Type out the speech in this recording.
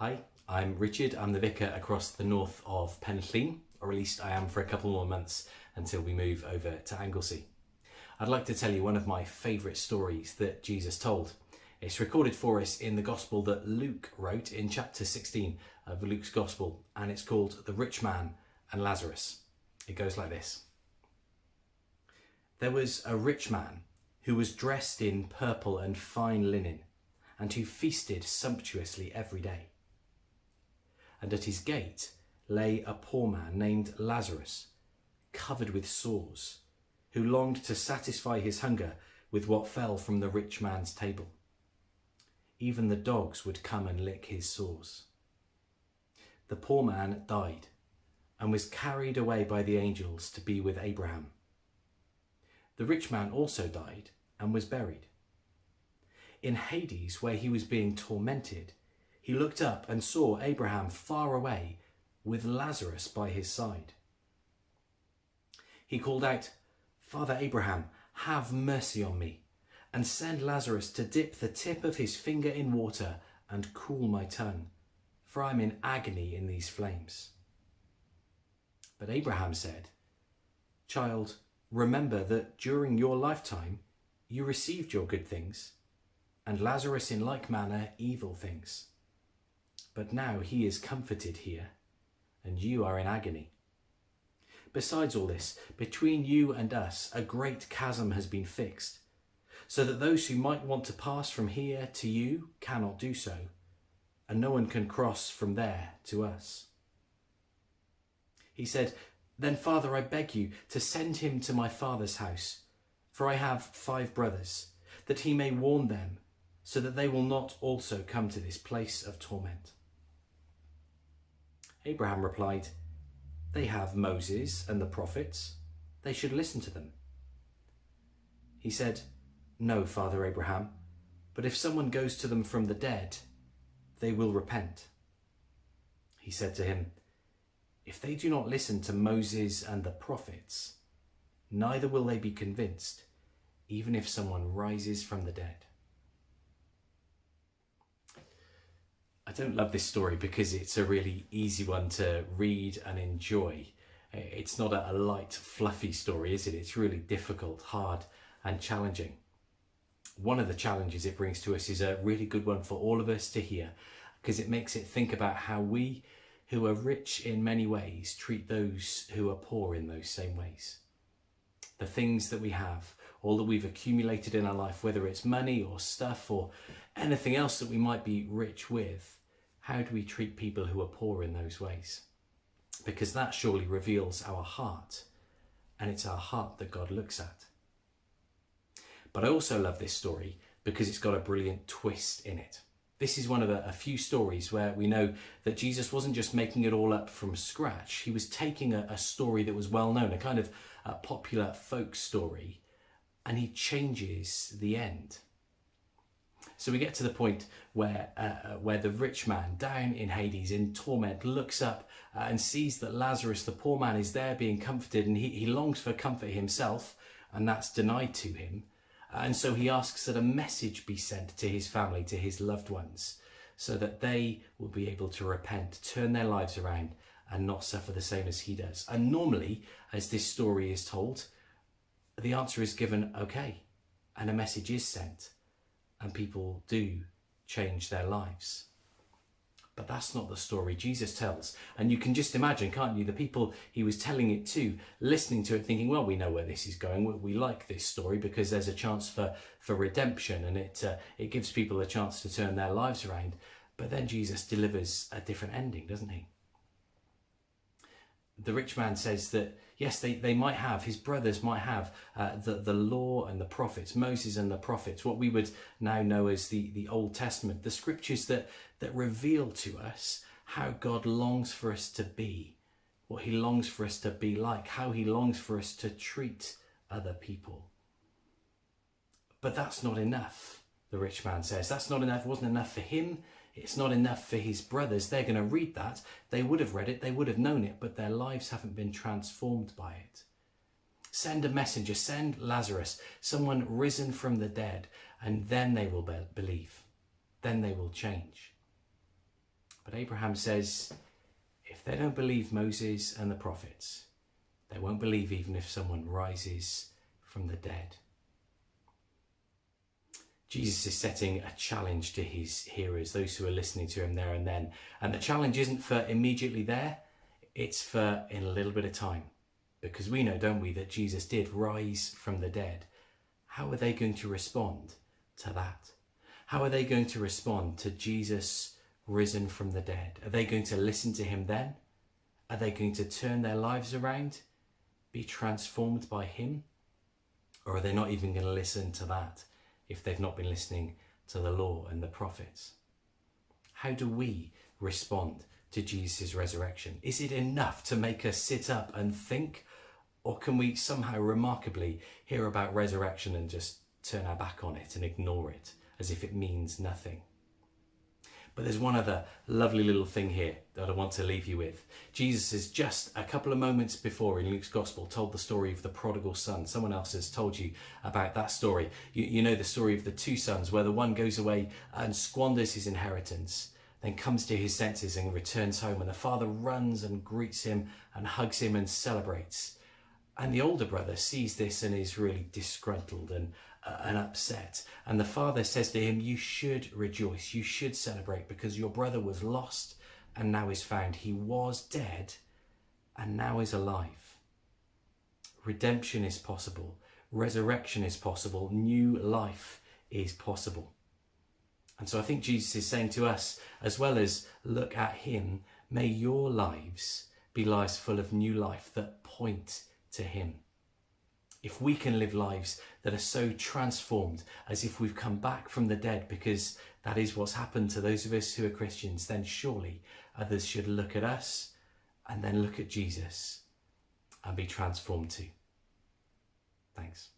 Hi, I'm Richard. I'm the vicar across the north of Penllyn, or at least I am for a couple more months until we move over to Anglesey. I'd like to tell you one of my favourite stories that Jesus told. It's recorded for us in the Gospel that Luke wrote in chapter 16 of Luke's Gospel, and it's called The Rich Man and Lazarus. It goes like this. There was a rich man who was dressed in purple and fine linen, and who feasted sumptuously every day. And at his gate lay a poor man named Lazarus, covered with sores, who longed to satisfy his hunger with what fell from the rich man's table. Even the dogs would come and lick his sores. The poor man died and was carried away by the angels to be with Abraham. The rich man also died and was buried. In Hades, where he was being tormented, he looked up and saw Abraham far away with Lazarus by his side. He called out, "Father Abraham, have mercy on me, and send Lazarus to dip the tip of his finger in water and cool my tongue, for I am in agony in these flames." But Abraham said, "Child, remember that during your lifetime you received your good things, and Lazarus in like manner evil things. But now he is comforted here, and you are in agony. Besides all this, between you and us a great chasm has been fixed, so that those who might want to pass from here to you cannot do so, and no one can cross from there to us." He said, "Then, Father, I beg you to send him to my father's house, for I have 5 brothers, that he may warn them, so that they will not also come to this place of torment." Abraham replied, "They have Moses and the prophets. They should listen to them." He said, "No, Father Abraham, but if someone goes to them from the dead, they will repent." He said to him, "If they do not listen to Moses and the prophets, neither will they be convinced, even if someone rises from the dead." I don't love this story because it's a really easy one to read and enjoy. It's not a light, fluffy story, is it? It's really difficult, hard, and challenging. One of the challenges it brings to us is a really good one for all of us to hear, because it makes it think about how we, who are rich in many ways, treat those who are poor in those same ways. The things that we have, all that we've accumulated in our life, whether it's money or stuff or anything else that we might be rich with, how do we treat people who are poor in those ways? Because that surely reveals our heart, and it's our heart that God looks at. But I also love this story because it's got a brilliant twist in it. This is one of a few stories where we know that Jesus wasn't just making it all up from scratch. He was taking a story that was well known, a kind of a popular folk story, and he changes the end. So we get to the point where the rich man down in Hades in torment looks up and sees that Lazarus, the poor man, is there being comforted, and he longs for comfort himself, and that's denied to him. And so he asks that a message be sent to his family, to his loved ones, so that they will be able to repent, turn their lives around, and not suffer the same as he does. And normally, as this story is told, the answer is given okay, and a message is sent, and people do change their lives. But that's not the story Jesus tells. And you can just imagine, can't you, the people he was telling it to, listening to it, thinking, well, we know where this is going. We like this story because there's a chance for redemption, and it gives people a chance to turn their lives around. But then Jesus delivers a different ending, doesn't he? The rich man says that, yes, they might have, his brothers might have the law and the prophets, Moses and the prophets, what we would now know as the Old Testament, the scriptures that reveal to us how God longs for us to be, what he longs for us to be like, how he longs for us to treat other people. But that's not enough, the rich man says. That's not enough. It wasn't enough for him. It's not enough for his brothers. They're going to read that. They would have read it. They would have known it, but their lives haven't been transformed by it. Send a messenger. Send Lazarus, someone risen from the dead, and then they will believe. Then they will change. But Abraham says, if they don't believe Moses and the prophets, they won't believe even if someone rises from the dead. Jesus is setting a challenge to his hearers, those who are listening to him there and then. And the challenge isn't for immediately there, it's for in a little bit of time. Because we know, don't we, that Jesus did rise from the dead. How are they going to respond to that? How are they going to respond to Jesus risen from the dead? Are they going to listen to him then? Are they going to turn their lives around, be transformed by him? Or are they not even going to listen to that if they've not been listening to the law and the prophets? How do we respond to Jesus' resurrection? Is it enough to make us sit up and think? Or can we somehow remarkably hear about resurrection and just turn our back on it and ignore it as if it means nothing? But there's one other lovely little thing here that I want to leave you with. Jesus has just a couple of moments before in Luke's gospel told the story of the prodigal son. Someone else has told you about that story. You know the story of the two sons where the one goes away and squanders his inheritance, then comes to his senses and returns home, and the father runs and greets him and hugs him and celebrates. And the older brother sees this and is really disgruntled and upset. And the father says to him, you should rejoice, you should celebrate, because your brother was lost and now is found. He was dead and now is alive. Redemption is possible. Resurrection is possible. New life is possible. And so I think Jesus is saying to us, as well as look at him, may your lives be lives full of new life that point to him. If we can live lives that are so transformed as if we've come back from the dead, because that is what's happened to those of us who are Christians, then surely others should look at us and then look at Jesus and be transformed too. Thanks.